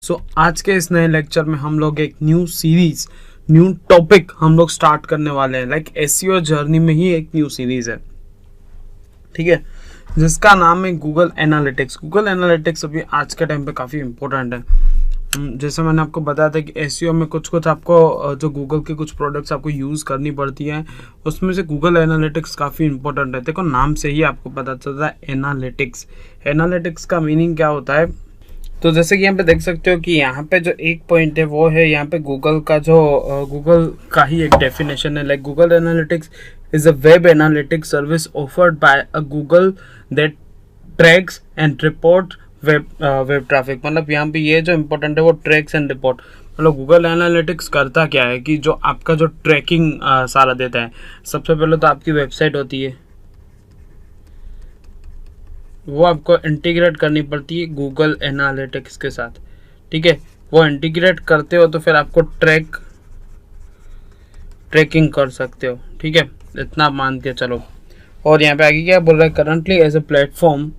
सो आज के इस नए लेक्चर में हम लोग एक न्यू सीरीज, न्यू टॉपिक हम लोग स्टार्ट करने वाले हैं। लाइक एसईओ जर्नी में ही एक न्यू सीरीज है, ठीक है, जिसका नाम है गूगल एनालिटिक्स। गूगल एनालिटिक्स अभी आज के टाइम पे काफ़ी इंपॉर्टेंट है। जैसे मैंने आपको बताया था कि एसईओ में कुछ कुछ आपको जो गूगल के कुछ प्रोडक्ट्स आपको यूज़ करनी पड़ती हैं, उसमें से गूगल एनालिटिक्स काफ़ी इंपॉर्टेंट है। देखो नाम से ही आपको पता चलता है एनालिटिक्स। एनालिटिक्स का मीनिंग क्या होता है, तो जैसे कि यहाँ पे देख सकते हो कि यहाँ पे जो एक पॉइंट है वो है यहाँ पे गूगल का जो गूगल का ही एक डेफिनेशन है। Like Google analytics is a web analytics service offered by a Google that tracks and report web traffic. मतलब यहाँ पे ये जो इम्पोर्टेंट है वो ट्रैक्स एंड रिपोर्ट। मतलब गूगल एनालिटिक्स करता क्या है कि जो आपका जो ट्रैकिंग सारा देता है। सबसे पहले तो आपकी वेबसाइट होती है, वो आपको इंटीग्रेट करनी पड़ती है गूगल एनालिटिक्स के साथ, ठीक है। वो इंटीग्रेट करते हो तो फिर आपको ट्रैकिंग कर सकते हो, ठीक है, इतना मान के चलो। और यहाँ पे आगे क्या बोल रहा है, currently as a platform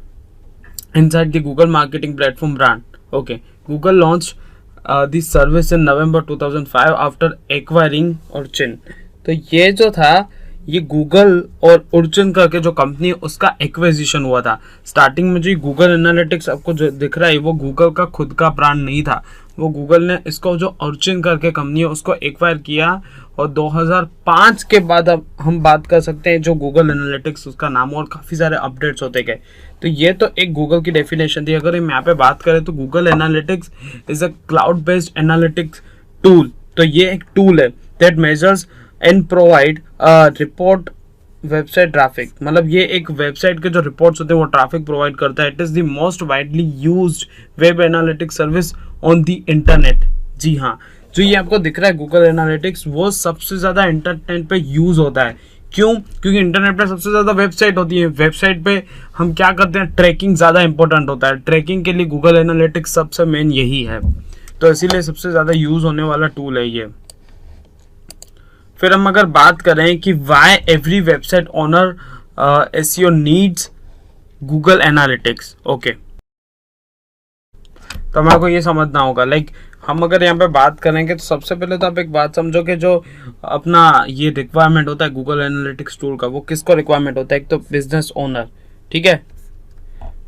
inside the Google marketing platform brand. Okay, Google launched this service in November 2005 after acquiring Origin. तो ये जो था ये गूगल और ओरिजिन करके जो कंपनी उसका एक्विजिशन हुआ था। स्टार्टिंग में जो गूगल एनालिटिक्स आपको जो दिख रहा है वो गूगल का खुद का ब्रांड नहीं था, वो गूगल ने इसको जो ओरिजिन करके कंपनी है उसको एक्वायर किया। और 2005 के बाद अब हम बात कर सकते हैं जो गूगल एनालिटिक्स उसका नाम, और काफ़ी सारे अपडेट्स होते गए। तो ये तो एक गूगल की डेफिनेशन थी। अगर हम यहाँ पे बात करें तो Google analytics is a cloud based analytics tool. तो ये एक टूल है that measures and provide report website traffic. मतलब ये एक वेबसाइट के जो रिपोर्ट्स होते हैं वो ट्रैफिक प्रोवाइड करता है। It is the most widely used web analytics service on the internet. जी हाँ, जो ये आपको दिख रहा है गूगल एनालिटिक्स वो सबसे ज़्यादा इंटरनेट पे यूज़ होता है। क्यों? क्योंकि इंटरनेट पे सबसे ज़्यादा वेबसाइट होती है। वेबसाइट पे हम क्या करते हैं, ट्रैकिंग ज़्यादा इंपॉर्टेंट होता है। ट्रैकिंग के लिए गूगल एनालिटिक्स सबसे मेन यही है, तो इसीलिए सबसे ज़्यादा यूज़ होने वाला टूल है ये। फिर हम अगर बात करें कि why every website owner SEO needs Google Analytics. Okay, तो हमारे को ये समझना होगा। लाइक हम अगर यहाँ पे बात करेंगे तो सबसे पहले तो आप एक बात समझो कि जो अपना ये रिक्वायरमेंट होता है गूगल एनालिटिक्स टूल का, वो किसको रिक्वायरमेंट होता है। एक तो बिजनेस ओनर, ठीक है,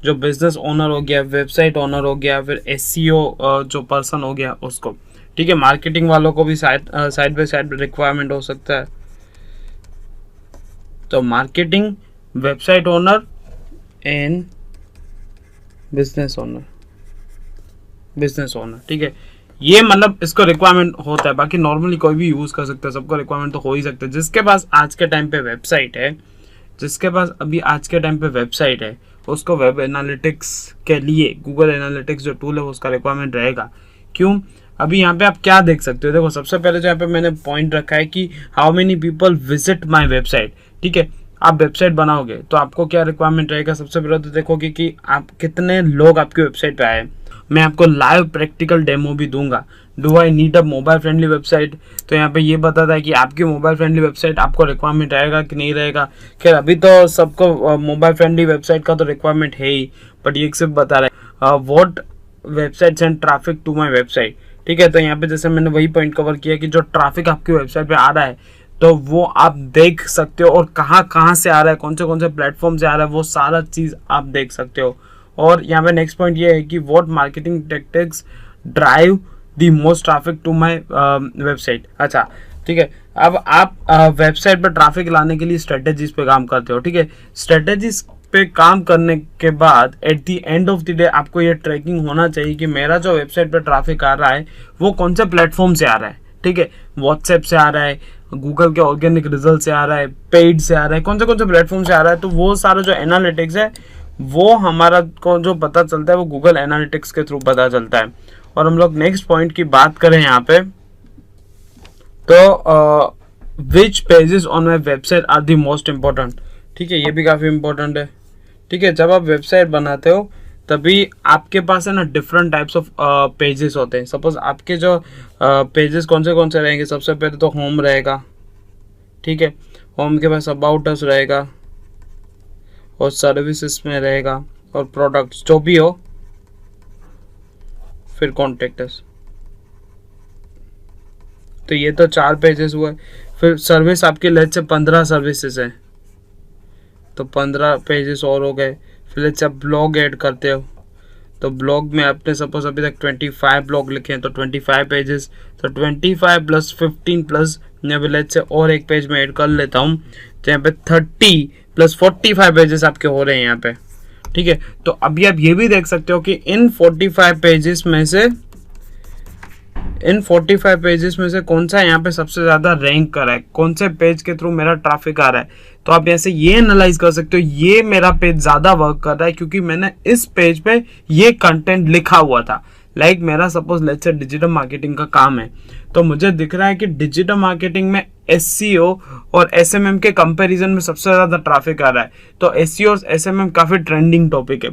जो बिजनेस ओनर हो गया, वेबसाइट ओनर हो गया, फिर एसईओ जो पर्सन हो गया उसको, ठीक है। मार्केटिंग वालों को भी साइड बाय साइड रिक्वायरमेंट हो सकता है। तो marketing, website owner and business owner, ठीक है। ये मतलब इसको रिक्वायरमेंट होता है। बाकी नॉर्मली कोई भी यूज कर सकता है, सबको रिक्वायरमेंट तो हो ही सकता है। जिसके पास आज के टाइम पे वेबसाइट है, उसको वेब एनालिटिक्स के लिए गूगल एनालिटिक्स जो टूल है उसका रिक्वायरमेंट रहेगा। क्यों? अभी यहाँ पे आप क्या देख सकते हो, देखो सबसे पहले जो यहाँ पे मैंने पॉइंट रखा है कि how many people visit my website, ठीक है। आप वेबसाइट बनाओगे तो आपको क्या रिक्वायरमेंट रहेगा, सबसे पहले तो देखोगे कि आप कितने लोग आपकी वेबसाइट पे आए। मैं आपको लाइव प्रैक्टिकल डेमो भी दूंगा। Do I need a mobile friendly website, तो यहाँ पे ये बताता है कि आपकी मोबाइल फ्रेंडली वेबसाइट आपको रिक्वायरमेंट रहेगा कि नहीं रहेगा। खैर अभी तो सबको मोबाइल फ्रेंडली वेबसाइट का तो रिक्वायरमेंट है ही, बट ये सिर्फ बता रहा है what website send traffic to my website, ठीक है। तो यहाँ पे जैसे मैंने वही पॉइंट कवर किया कि जो ट्रैफिक आपकी वेबसाइट पे आ रहा है तो वो आप देख सकते हो, और कहाँ से आ रहा है, कौन से प्लेटफॉर्म से आ रहा है, वो सारा चीज़ आप देख सकते हो। और यहाँ पे नेक्स्ट पॉइंट ये है कि what marketing tactics drive the most traffic to my website. अच्छा, ठीक है। अब आप वेबसाइट पर ट्रैफिक लाने के लिए स्ट्रेटेजीज पे काम करते हो, ठीक है। स्ट्रेटेजीज पे काम करने के बाद at the end of the day आपको ये ट्रैकिंग होना चाहिए कि मेरा जो वेबसाइट पे ट्रैफिक आ रहा है वो कौन से प्लेटफॉर्म से आ रहा है, ठीक है। व्हाट्सएप से आ रहा है, गूगल के ऑर्गेनिक रिजल्ट से आ रहा है, पेड से आ रहा है, कौन से प्लेटफॉर्म से आ रहा है। तो वो सारा जो एनालिटिक्स है वो हमारा को जो पता चलता है वो गूगल एनालिटिक्स के थ्रू पता चलता है। और हम लोग नेक्स्ट पॉइंट की बात करें यहाँ पे, तो which pages on my website are the most important, ठीक है। ये भी काफ़ी इंपॉर्टेंट है, ठीक है। जब आप वेबसाइट बनाते हो तभी आपके पास है ना डिफरेंट टाइप्स ऑफ पेजेस होते हैं। सपोज आपके जो पेजेस कौन से रहेंगे, सबसे पहले तो होम रहेगा, ठीक है। होम के पास अबाउट अस रहेगा, और सर्विसेज में रहेगा, और प्रोडक्ट्स जो भी हो, फिर कॉन्टेक्ट अस, तो ये तो 4 पेजेस हुए। फिर सर्विस आपकी लेट से 15 सर्विसेज है, तो 15 पेजेस और हो गए। फिर लेट से आप ब्लॉग ऐड करते हो, तो ब्लॉग में आपने सपोज अभी तक 25 ब्लॉग लिखे हैं, तो 25 पेजेस, तो 25 प्लस 15 प्लस मैं लेट से और एक पेज में ऐड कर लेता हूँ, तो यहाँ पे 30 प्लस 45 पेजेस आपके हो रहे हैं यहाँ पे। ठीक है, तो अभी आप ये भी देख सकते हो कि इन 45 पेजेस में से कौन सा यहाँ पे सबसे ज्यादा रैंक कर रहा है, कौन से पेज के थ्रू मेरा ट्रैफिक आ रहा है। तो आप ऐसे ये एनालाइज कर सकते हो, ये मेरा पेज ज्यादा वर्क कर रहा है क्योंकि मैंने इस पेज पे ये कंटेंट लिखा हुआ था। लाइक मेरा suppose let's say digital marketing का काम है, तो मुझे दिख रहा है कि डिजिटल मार्केटिंग में SEO और SMM के कंपैरिजन में सबसे ज्यादा ट्रैफिक आ रहा है, तो SEO और SMM काफी ट्रेंडिंग टॉपिक है।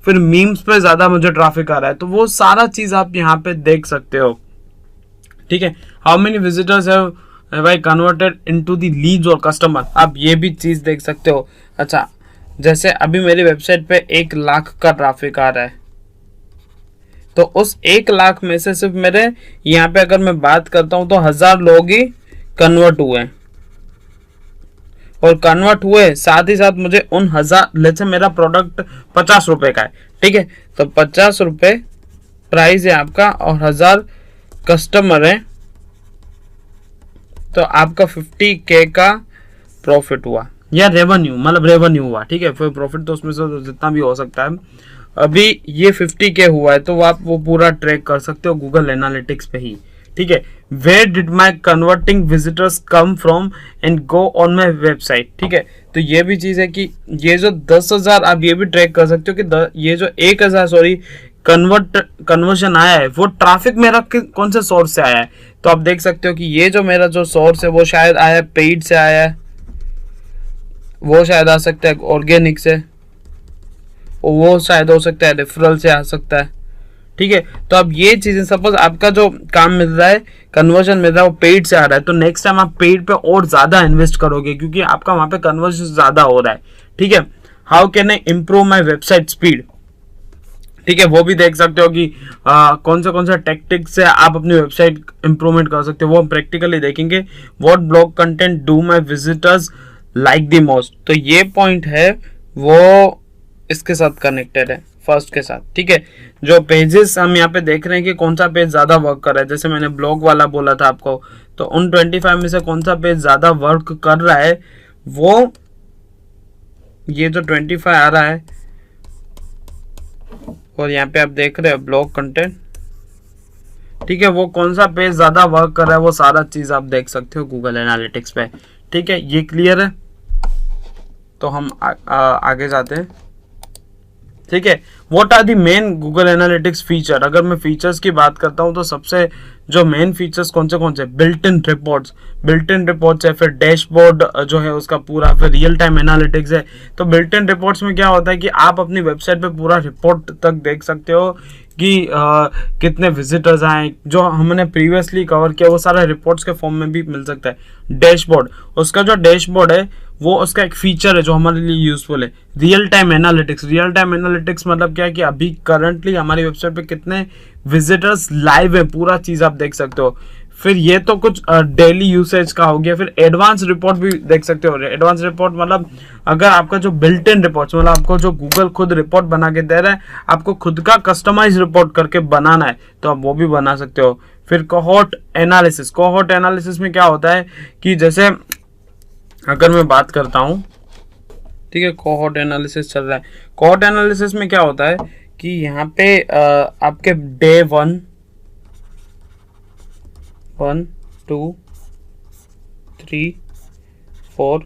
फिर मीम्स पे ज्यादा मुझे ट्रैफिक आ रहा है, तो वो सारा चीज आप यहाँ पे देख सकते हो। ठीक है, how many visitors have I converted into the leads और कस्टमर, आप ये भी चीज देख सकते हो। अच्छा, जैसे अभी मेरी वेबसाइट पे 1 लाख का ट्रैफिक आ रहा है, तो उस 1 लाख में से सिर्फ मेरे यहाँ पे अगर मैं बात करता हूं तो 1000 लोग ही कन्वर्ट हुए, और कन्वर्ट हुए साथ ही साथ मुझे उन 1000, लेट्स से मेरा प्रोडक्ट 50 रुपए का है, ठीक है, तो 50 रुपए प्राइस है आपका और 1000 कस्टमर है, तो आपका 50K का प्रॉफिट हुआ या रेवेन्यू, मतलब रेवेन्यू हुआ। ठीक है, फिर प्रॉफिट तो उसमें से जितना भी हो सकता है। अभी ये 50K हुआ है, तो आप वो पूरा ट्रैक कर सकते हो गूगल एनालिटिक्स पे ही। ठीक है, where did my converting visitors come from and go on my website. ठीक है, तो ये भी चीज है कि ये जो 10,000 आप ये भी ट्रैक कर सकते हो कि ये जो 1000 कन्वर्शन आया है वो ट्रैफिक मेरा कौन से सोर्स से आया है। तो आप देख सकते हो कि ये जो मेरा जो सोर्स है वो शायद आया है पेड से आया है, वो शायद आ सकता है ऑर्गेनिक से, वो शायद हो सकता है रेफरल से आ सकता है। ठीक है, तो अब ये चीजें सपोज आपका जो काम मिल रहा है, कन्वर्जन मिल रहा है, वो पेड से आ रहा है, तो नेक्स्ट टाइम आप पेड पे और ज्यादा इन्वेस्ट करोगे क्योंकि आपका वहां पे कन्वर्जन ज्यादा हो रहा है। ठीक है, how can I improve my website speed. ठीक है, वो भी देख सकते हो कि कौन सा टेक्टिक्स से आप अपनी वेबसाइट इंप्रूवमेंट कर सकते हो, वो हम प्रैक्टिकली देखेंगे। What blog content do my visitors like the most, तो ये पॉइंट है वो इसके साथ कनेक्टेड है फर्स्ट के साथ। ठीक है, जो पेजेस हम यहाँ पे देख रहे हैं कि कौन सा पेज ज्यादा वर्क कर रहा है, जैसे मैंने ब्लॉग वाला बोला था आपको, तो उन 25 में से कौन सा पेज ज्यादा वर्क कर रहा है, वो ये जो 25 आ रहा है, और यहाँ पे आप देख रहे हो ब्लॉग कंटेंट। ठीक है, वो कौन सा पेज ज्यादा वर्क कर रहा है वो सारा चीज आप देख सकते हो गूगल एनालिटिक्स पे। ठीक है, ये क्लियर है, तो हम आगे जाते हैं। ठीक है, what are the main Google Analytics feature. अगर मैं फीचर्स की बात करता हूं तो सबसे जो मेन फीचर्स कौन से बिल्ट इन रिपोर्ट्स है, फिर डैशबोर्ड जो है उसका पूरा, फिर रियल टाइम एनालिटिक्स है। तो बिल्ट इन रिपोर्ट्स में क्या होता है कि आप अपनी वेबसाइट पे पूरा रिपोर्ट तक देख सकते हो कि कितने विजिटर्स आए, जो हमने प्रीवियसली कवर किया वो सारा रिपोर्ट्स के फॉर्म में भी मिल सकता है। डैशबोर्ड, उसका जो डैशबोर्ड है वो उसका एक फीचर है जो हमारे लिए यूजफुल है। रियल टाइम एनालिटिक्स मतलब क्या है कि अभी करंटली हमारी वेबसाइट पे कितने विजिटर्स लाइव है, पूरा चीज आप देख सकते हो। फिर ये तो कुछ डेली यूसेज का हो गया। फिर एडवांस रिपोर्ट भी देख सकते हो। एडवांस रिपोर्ट मतलब अगर आपका जो बिल्ट इन रिपोर्ट, मतलब आपको जो गूगल खुद रिपोर्ट बना के दे रहा है, आपको खुद का कस्टमाइज रिपोर्ट करके बनाना है तो आप वो भी बना सकते हो। फिर कोहोर्ट एनालिसिस में क्या होता है कि जैसे अगर मैं बात करता हूं, ठीक है, कोहोर्ट एनालिसिस चल रहा है। कोहोर्ट एनालिसिस में क्या होता है कि यहाँ पे आपके डे 1, 2, 3, 4,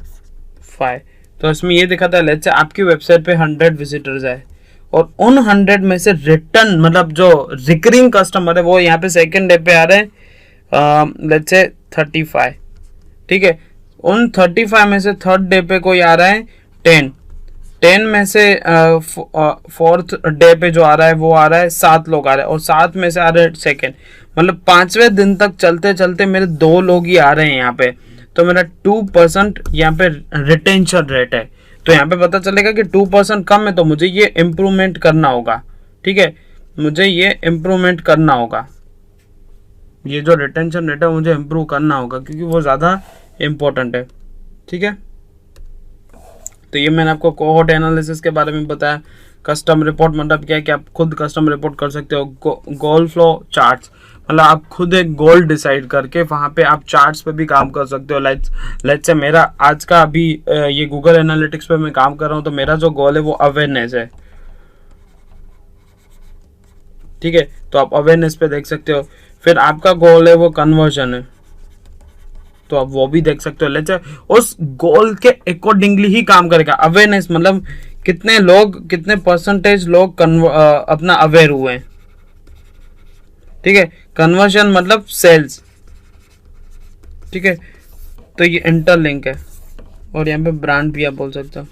5, तो इसमें ये दिखाता है लेट्स से आपकी वेबसाइट पे 100 विजिटर्स आए और उन 100 में से रिटर्न मतलब जो रिकरिंग कस्टमर है वो यहाँ पे सेकेंड डे पे आ रहे हैं लेट्स से 35। ठीक है, उन 35 में से थर्ड डे पे कोई आ रहा है 10 में से फोर्थ डे पे जो आ रहा है वो आ रहा है 7 लोग आ रहे हैं और 7 में से आ रहे हैं सेकेंड, मतलब 5वें दिन तक चलते चलते मेरे 2 लोग ही आ रहे हैं यहाँ पे, तो मेरा 2% यहाँ पे रिटेंशन रेट है। तो यहाँ पे पता चलेगा कि 2% कम है तो मुझे ये इम्प्रूवमेंट करना होगा। ठीक है, मुझे ये इम्प्रूवमेंट करना होगा, ये जो रिटेंशन रेट है मुझे इम्प्रूव करना होगा क्योंकि वो ज़्यादा इम्पोर्टेंट है। ठीक है, तो ये मैंने आपको कोहोर्ट एनालिसिस के बारे में बताया। कस्टम रिपोर्ट मतलब क्या है कि आप खुद कस्टम रिपोर्ट कर सकते हो। गोल फ्लो चार्ट्स मतलब आप खुद एक गोल डिसाइड करके वहाँ पे आप चार्ट्स पे भी काम कर सकते हो। लेट्स से मेरा आज का अभी ये गूगल एनालिटिक्स पे मैं काम कर रहा हूँ, तो मेरा जो गोल है वो अवेयरनेस है। ठीक है, तो आप अवेयरनेस पे देख सकते हो। फिर आपका गोल है वो कन्वर्जन है, तो आप वो भी देख सकते हो। लेट्स से उस गोल के अकॉर्डिंगली ही काम करेगा। अवेयरनेस मतलब कितने लोग, कितने परसेंटेज लोग अपना अवेयर हुए हैं। ठीक है, कन्वर्जन मतलब सेल्स। ठीक है, तो ये इंटरलिंक है, और यहाँ पे ब्रांड भी आप बोल सकते हो।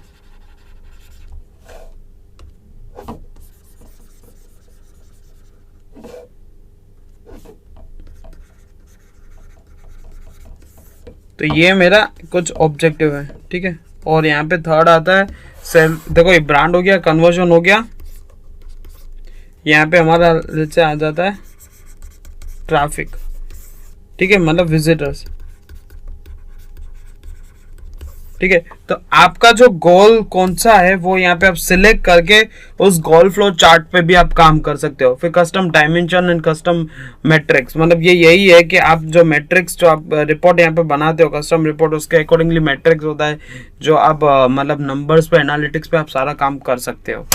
तो ये मेरा कुछ ऑब्जेक्टिव है। ठीक है, और यहाँ पे थर्ड आता है सेल। देखो ये ब्रांड हो गया, कन्वर्जन हो गया, यहाँ पे हमारा जैसे आ जाता है ट्रैफिक। ठीक है, मतलब विजिटर्स। ठीक है, तो आपका जो गोल कौन सा है वो यहाँ पे आप सिलेक्ट करके उस गोल फ्लो चार्ट पे भी आप काम कर सकते हो। फिर custom dimension and custom matrix मतलब ये यही है कि आप जो मैट्रिक्स जो आप रिपोर्ट यहाँ पे बनाते हो, कस्टम रिपोर्ट, उसके अकॉर्डिंगली मैट्रिक्स होता है जो आप मतलब नंबर्स पे, एनालिटिक्स पे आप सारा काम कर सकते हो।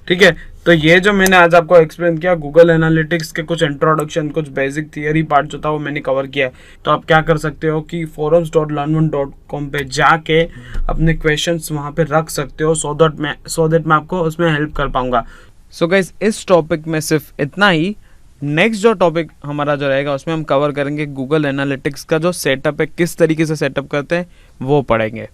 ठीक है, तो ये जो मैंने आज आपको एक्सप्लेन किया गूगल एनालिटिक्स के कुछ इंट्रोडक्शन, कुछ बेसिक थियरी पार्ट जो था वो मैंने कवर किया। तो आप क्या कर सकते हो कि forums.learn1.com पे जाके अपने क्वेश्चंस वहाँ पे रख सकते हो, सो दैट मैं आपको उसमें हेल्प कर पाऊंगा। सो गाइस, इस टॉपिक में सिर्फ इतना ही। नेक्स्ट जो टॉपिक हमारा जो रहेगा उसमें हम कवर करेंगे गूगल एनालिटिक्स का जो सेटअप है, किस तरीके से सेटअप करते हैं वो पढ़ेंगे।